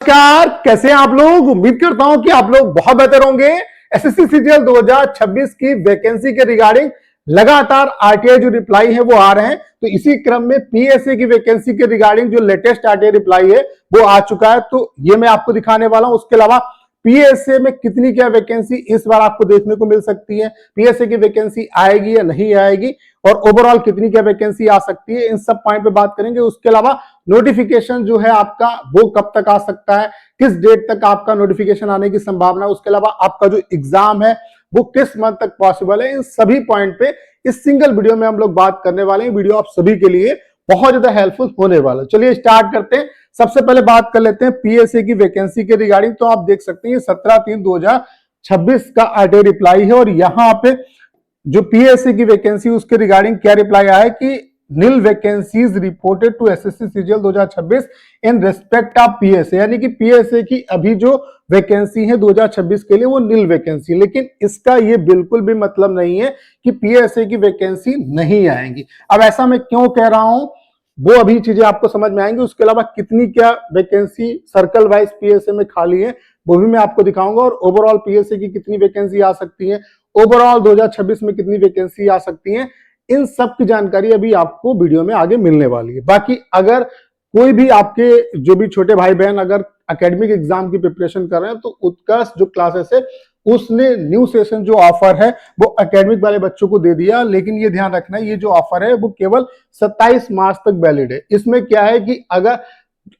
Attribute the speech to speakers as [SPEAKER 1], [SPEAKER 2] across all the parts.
[SPEAKER 1] नमस्कार, कैसे हैं आप लोग। उम्मीद करता हूं कि आप लोग बहुत बेहतर होंगे। एसएससी सीजीएल 2026 की वैकेंसी के रिगार्डिंग लगातार आरटीआई जो रिप्लाई है वो आ रहे हैं, तो इसी क्रम में पीएसए की वैकेंसी के रिगार्डिंग जो लेटेस्ट आरटीआई रिप्लाई है वो आ चुका है, तो ये मैं आपको दिखाने वाला हूं। उसके अलावा पीएसए में कितनी क्या वैकेंसी इस बार आपको देखने को मिल सकती है, पीएसए की वैकेंसी आएगी या नहीं आएगी, और ओवरऑल कितनी क्या वैकेंसी आ सकती है, इन सब पॉइंट पे बात करेंगे। उसके अलावा नोटिफिकेशन जो है आपका वो कब तक आ सकता है, किस डेट तक आपका नोटिफिकेशन आने की संभावना है, उसके अलावा आपका जो एग्जाम है वो किस मंथ तक पॉसिबल है, इन सभी पॉइंट पे इस सिंगल वीडियो में हम लोग बात करने वाले हैं। वीडियो आप सभी के लिए बहुत ज्यादा हेल्पफुल होने वाला है। चलिए स्टार्ट करते हैं। सबसे पहले बात कर लेते हैं पीएसए की वैकेंसी के रिगार्डिंग। तो आप देख सकते हैं 17/3/2026 का आरटीआई रिप्लाई है, और यहां पे जो पीएसए की वैकेंसी उसके रिगार्डिंग क्या रिप्लाई आया है कि nil vacancies reported to SSC CGL 2026 in respect of PSA, यानी कि पीएसए की अभी जो वैकेंसी है 2026 के लिए वो नील वैकेंसी। लेकिन इसका ये बिल्कुल भी मतलब नहीं है कि पीएसए की वैकेंसी नहीं आएंगी। अब ऐसा मैं क्यों कह रहा हूं वो अभी चीजें आपको समझ में आएंगी। उसके अलावा कितनी क्या वैकेंसी सर्कल वाइज पीएसए में खाली है वो भी मैं आपको दिखाऊंगा, और ओवरऑल पीएसए की कितनी वैकेंसी आ सकती है, ओवरऑल 2026 में कितनी वैकेंसी आ सकती है, इन सब की जानकारी अभी आपको वीडियो में आगे मिलने वाली है। बाकी अगर कोई भी आपके जो भी छोटे भाई बहन अगर एकेडमिक एग्जाम की प्रिपरेशन कर रहे हैं, तो उत्कर्ष जो क्लासेस है उसने न्यू सेशन जो ऑफर है वो एकेडमिक वाले बच्चों को दे दिया। लेकिन ये ध्यान रखना है ये जो ऑफर है वो केवल 27 मार्च तक वैलिड है। इसमें क्या है कि अगर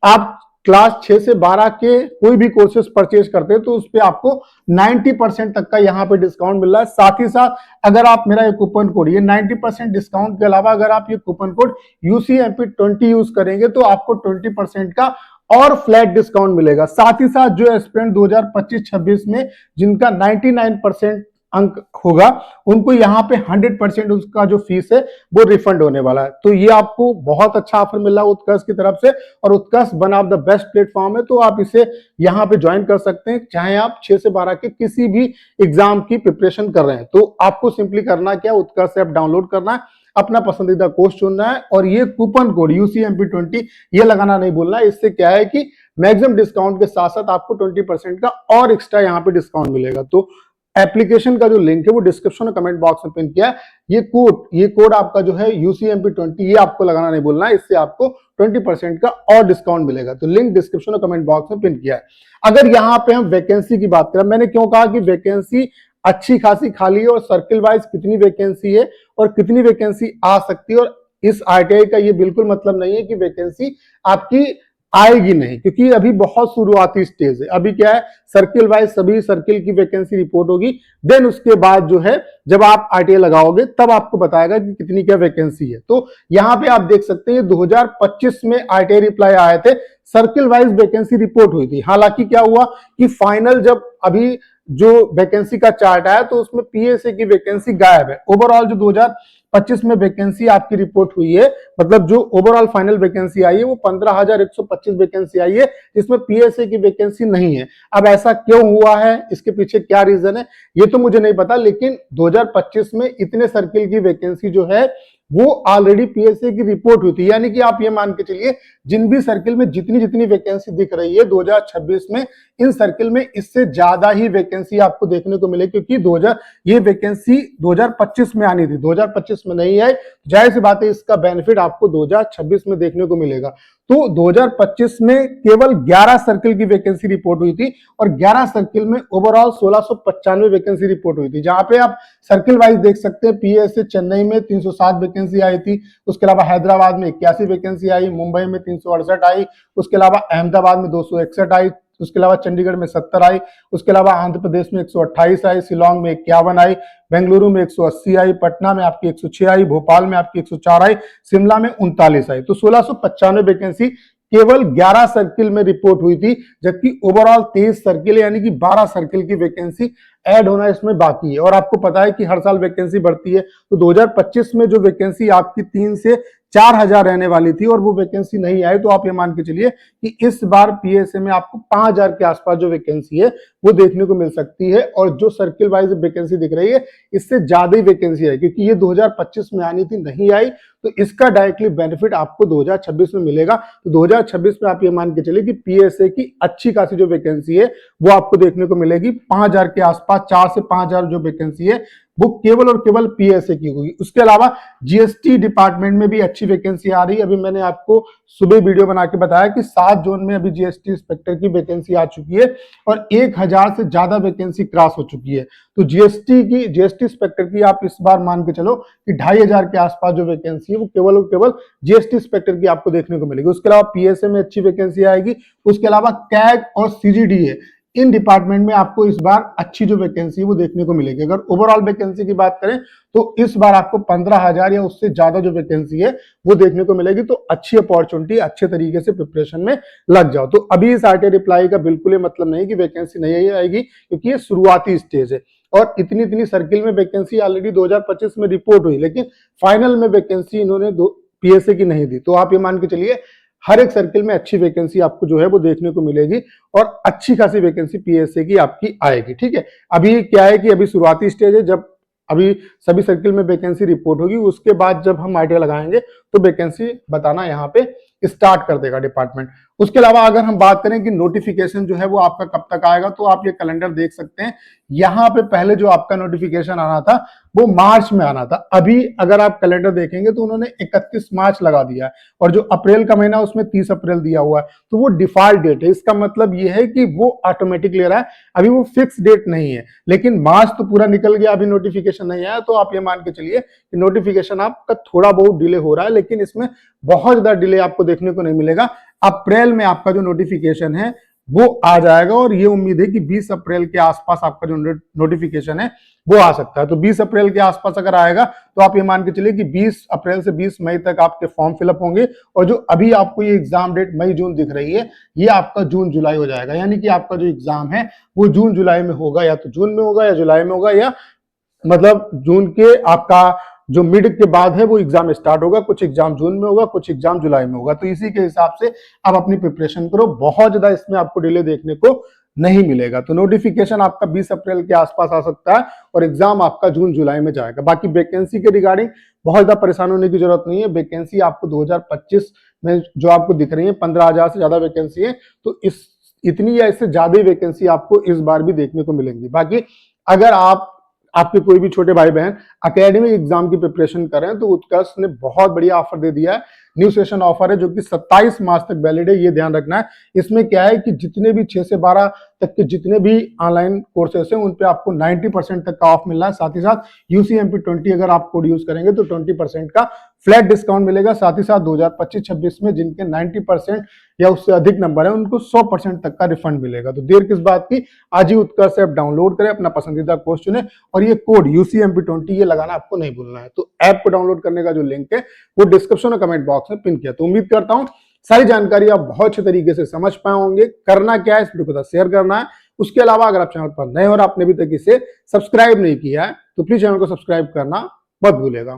[SPEAKER 1] आप क्लास 6 से 12 के कोई भी कोर्सेज परचेज करते हैं तो उस पर आपको 90% तक का यहाँ पे डिस्काउंट मिल रहा है। साथ ही साथ अगर आप मेरा ये कूपन कोड, ये 90% डिस्काउंट के अलावा अगर आप ये कूपन कोड UCMP20 यूज करेंगे तो आपको 20% का और फ्लैट डिस्काउंट मिलेगा। साथ ही साथ जो एस्पिरेंट 2025-26 में जिनका 99% अंक होगा उनको यहाँ पे 100% उसका जो फीस है वो रिफंड होने वाला है। तो ये आपको बहुत अच्छा ऑफर मिला उत्कर्ष की तरफ से, और Utkarsh one of the best platform है, तो आप इसे यहाँ पे ज्वाइन कर सकते हैं चाहे आप 6 से 12 के किसी भी एग्जाम की प्रिपरेशन कर रहे हैं। तो आपको सिंपली करना क्या, उत्कर्ष ऐप डाउनलोड करना है, अपना पसंदीदा कोर्स चुनना है, और ये कूपन कोड UCMP20 ये लगाना नहीं भूलना है। इससे क्या है कि मैक्सिमम डिस्काउंट के साथ साथ आपको 20% का और एक्स्ट्रा यहाँ पे डिस्काउंट मिलेगा। तो एप्लीकेशन का जो लिंक है वो डिस्क्रिप्शन और कमेंट बॉक्स में पिन किया है। ये कोड आपका जो है UCMP20 ये आपको लगाना नहीं भूलना है, इससे आपको 20% का और डिस्काउंट मिलेगा। तो लिंक डिस्क्रिप्शन और कमेंट बॉक्स में पिन किया है। अगर यहाँ पे हम वैकेंसी की बात करें, मैंने क्यों कहा कि वैकेंसी अच्छी खासी खाली है, और सर्किल वाइज कितनी वैकेंसी है और कितनी वैकेंसी आ सकती है, और इस आरटीआई का ये बिल्कुल मतलब नहीं है कि वैकेंसी आपकी आएगी नहीं, क्योंकि अभी बहुत शुरुआती स्टेज है। अभी क्या है, सर्किल वाइज सभी सर्किल की वैकेंसी रिपोर्ट होगी, देन उसके बाद जो है जब आप आरटीआई लगाओगे तब आपको बताएगा कि कितनी क्या वैकेंसी है। तो यहाँ पे आप देख सकते हैं 2025 में आरटीआई रिप्लाई आए थे, सर्किल वाइज वैकेंसी रिपोर्ट हुई थी। हालांकि क्या हुआ कि फाइनल जब अभी जो वैकेंसी का चार्ट आया तो उसमें पीएसए की वैकेंसी गायब है। ओवरऑल जो 2025 में वैकेंसी आपकी रिपोर्ट हुई है, मतलब जो ओवरऑल फाइनल वैकेंसी आई है वो 15,125 वैकेंसी आई है, जिसमें पीएसए की वैकेंसी नहीं है। अब ऐसा क्यों हुआ है, इसके पीछे क्या रीजन है ये तो मुझे नहीं पता, लेकिन 2025 में इतने सर्किल की वैकेंसी जो है वो ऑलरेडी पीएसए की रिपोर्ट हुई थी। यानी कि आप ये मान के चलिए जिन भी सर्किल में जितनी जितनी वैकेंसी दिख रही है 2026 में, इन सर्किल में इससे ज्यादा ही वैकेंसी आपको देखने को मिले, क्योंकि ये वैकेंसी 2025 में आनी थी, 2025 में नहीं आई। जाहिर सी बात है इसका बेनिफिट आपको 2026 में देखने को मिलेगा। तो 2025 में केवल 11 सर्किल की वैकेंसी रिपोर्ट हुई थी, और 11 सर्किल में ओवरऑल 1695 वैकेंसी रिपोर्ट हुई थी। जहां पे आप सर्किल वाइज देख सकते हैं, पीएसए चेन्नई में 307 वैकेंसी आई थी, उसके अलावा हैदराबाद में 81 वैकेंसी आई, मुंबई में 368 आई, उसके अलावा अहमदाबाद में 261 आई, उसके अलावा चंडीगढ़ में 70 आई, उसके अलावा आंध्र प्रदेश में 128 आई, शिलोंग में 51 आई, बेंगलुरु में 180 आई, पटना में आपकी 106 आई, भोपाल में आपकी 104 आई, शिमला में 39 आई। तो 1695 वैकेंसी केवल 11 सर्किल में रिपोर्ट हुई थी, जबकि ओवरऑल 23 सर्किल यानी कि 12 सर्किल की वैकेंसी ऐड होना इसमें बाकी है। और आपको पता है कि हर साल वैकेंसी बढ़ती है, तो 2025 में जो वैकेंसी आपकी 3 से 4,000 रहने वाली थी और वो वैकेंसी नहीं आई, तो आप ये मान के चलिए कि इस बार पीएसए में आपको 5,000 के आसपास जो वैकेंसी है वो देखने को मिल सकती है। और जो सर्किल वाइज वैकेंसी दिख रही है इससे ज्यादा ही वैकेंसी है, क्योंकि ये 2025 में आनी थी, नहीं आई। तो इसका डायरेक्टली बेनिफिट आपको 2026 में मिलेगा। तो 2026 में आप ये मान के चलिए कि पीएसए की अच्छी खासी जो वैकेंसी है वो आपको देखने को मिलेगी। 5000 के आसपास 4 से 5000 जो वैकेंसी है वो केवल और केवल पीएसए की होगी। उसके अलावा जीएसटी डिपार्टमेंट में भी अच्छी वैकेंसी आ रही है। अभी मैंने आपको सुबह वीडियो बना के बताया कि 7 जोन में अभी जीएसटी इंस्पेक्टर की वैकेंसी आ चुकी है और 1000 से ज्यादा वैकेंसी क्रॉस हो चुकी है। तो जीएसटी इंस्पेक्टर की आप इस बार मान के चलो कि 2500 के आसपास जो वैकेंसी है वो केवल और केवल जीएसटी इंस्पेक्टर की आपको देखने को मिलेगी। उसके अलावा पीएसए में अच्छी वैकेंसी आएगी। उसके अलावा कैग और सीजीडी है, इन डिपार्टमेंट में आपको इस बार अच्छी जो वैकेंसी है वो देखने को मिलेगी। अगर ओवरऑल वैकेंसी की बात करें तो इस बार आपको 15000 या उससे ज्यादा जो वैकेंसी है वो देखने को मिलेगी। तो अच्छी अपॉर्चुनिटी, अच्छे तरीके से प्रिपरेशन में लग जाओ। तो अभी इस आरटीआई रिप्लाई का बिल्कुल मतलब नहीं कि वैकेंसी नहीं आएगी, क्योंकि ये शुरुआती स्टेज है और इतनी सर्किल में वैकेंसी ऑलरेडी 2025 में रिपोर्ट हुई, लेकिन फाइनल में वैकेंसी इन्होंने पीएसए की नहीं दी। तो आप ये मान के चलिए हर एक सर्किल में अच्छी वैकेंसी आपको जो है वो देखने को मिलेगी और अच्छी खासी वैकेंसी पीएसए की आपकी आएगी। ठीक है, अभी क्या है कि अभी शुरुआती स्टेज है। जब अभी सभी सर्किल में वैकेंसी रिपोर्ट होगी उसके बाद जब हम आरटीआई लगाएंगे तो वैकेंसी बताना यहाँ पे स्टार्ट कर देगा डिपार्टमेंट। उसके अलावा अगर हम बात करें कि नोटिफिकेशन जो है वो आपका कब तक आएगा, तो आप ये कैलेंडर देख सकते हैं। यहाँ पे पहले जो आपका नोटिफिकेशन आना था वो मार्च में आना था। अभी अगर आप कैलेंडर देखेंगे तो उन्होंने 31 मार्च लगा दिया है और जो अप्रैल का महीना उसमें 30 अप्रैल दिया हुआ है। तो वो डिफॉल्ट डेट है। इसका मतलब ये है कि वो ऑटोमेटिक ले रहा है, अभी वो फिक्स डेट नहीं है। लेकिन मार्च तो पूरा निकल गया, अभी नोटिफिकेशन नहीं आया। तो आप ये मान के चलिए कि नोटिफिकेशन आपका थोड़ा बहुत डिले हो रहा है, लेकिन इसमें बहुत ज्यादा डिले आपको देखने को नहीं मिलेगा। अप्रैल में आपका जो नोटिफिकेशन है वो आ जाएगा और ये उम्मीद है कि 20 अप्रैल के आसपास आपका जो नोटिफिकेशन है वो आ सकता है। तो 20 अप्रैल के आसपास अगर आएगा तो आप ये मान के चलिए कि 20 अप्रैल से 20 मई तक आपके फॉर्म फिलअप होंगे और जो अभी आपको ये एग्जाम डेट मई जून दिख रही है ये आपका जून जुलाई हो जाएगा। यानी कि आपका जो एग्जाम है वो जून जुलाई में होगा, या तो जून में होगा या जुलाई में होगा, या मतलब जून के आपका जो मिड के बाद है वो एग्जाम स्टार्ट होगा। कुछ एग्जाम जून में होगा, कुछ एग्जाम जुलाई में होगा। तो इसी के हिसाब से आप अपनी प्रिपरेशन करो। बहुत ज्यादा इसमें आपको डिले देखने को नहीं मिलेगा। तो नोटिफिकेशन आपका 20 अप्रैल के आसपास आ सकता है और एग्जाम आपका जून जुलाई में जाएगा। बाकी वैकेंसी के रिगार्डिंग बहुत ज्यादा परेशान होने की जरूरत नहीं है। वैकेंसी आपको 2025 में जो आपको दिख रही है 15000 से ज्यादा वैकेंसी है, तो इतनी या इससे ज्यादा ही वैकेंसी आपको इस बार भी देखने को मिलेंगी। बाकी अगर आपके कोई भी छोटे भाई बहन एकेडमिक एग्जाम की प्रिपरेशन कर रहे हैं तो उत्कर्ष ने बहुत बढ़िया ऑफर दे दिया है। न्यू सेशन ऑफर है जो कि 27 मार्च तक वैलिड है, ये ध्यान रखना है। इसमें क्या है कि जितने भी 6 से 12 तक के जितने भी ऑनलाइन कोर्सेस हैं उन पे आपको 90% तक का ऑफ मिल रहा है। साथ ही साथ UCMP20 अगर आप कोड यूज करेंगे तो 20% का फ्लैट डिस्काउंट मिलेगा। साथ ही साथ 2025-26 में जिनके 90% या उससे अधिक नंबर है उनको 100% तक का रिफंड मिलेगा। तो देर किस बात की, आज ही उत्कर्ष ऐप डाउनलोड करें, अपना पसंदीदा कोर्स चुने और ये कोड UCMP20 ये लगाना आपको नहीं भूलना है। तो ऐप को डाउनलोड करने का जो लिंक है वो डिस्क्रिप्शन और कमेंट बॉक्स में पिन किया। तो उम्मीद करता हूं सारी जानकारी आप बहुत अच्छे तरीके से समझ पाए होंगे। करना क्या है, इस वीडियो को शेयर करना है। उसके अलावा अगर आप चैनल पर नए और आपने अभी तक इसे सब्सक्राइब नहीं किया है तो प्लीज चैनल को सब्सक्राइब करना मत भूलिएगा।